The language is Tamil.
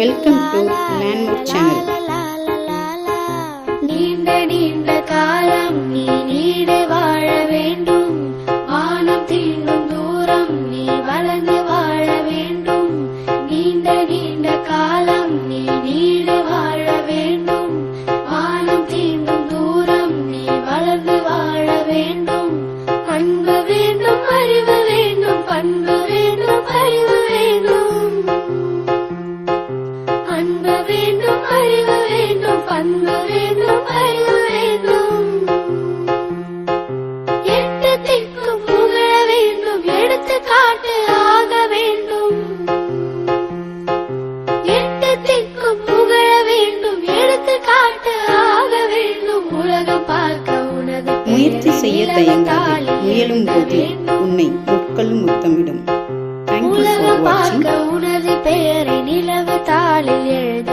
Welcome to landmark channel. நீண்ட நீண்ட காலம் நீ நீடு வாழ வேண்டும். வானம் தீண்டும் தூரம் நீ வளர்ந்து வாழ வேண்டும். நீண்ட நீண்ட காலம் நீ நீடு வாழ வேண்டும். வானம் தீண்டும் தூரம் நீ வளர்ந்து வாழ வேண்டும். அன்பு வேண்டும், அறிவு வேண்டும், பண்பு வேண்டும், அறிவு வேண்டும். அன்பு வேண்டும், அறிவு வேண்டும், பண்பு வேண்டும், அறிவு வேண்டும். எட்டு திக்கும் புகழ வேண்டும், எடுத்துக்காட்டு ஆக வேண்டும். எட்டு திக்கும் புகழ வேண்டும், எடுத்துக்காட்டு ஆக வேண்டும். உலகம் பார்க்க உனது முயற்சி செய்ய தயங்காதே, முயலும் போது உன்னை முட்கள் முத்தமிடும். Thank you for உலகம் watching. பார்க்க உனது பெயரை நிலவு தாளில் எழுத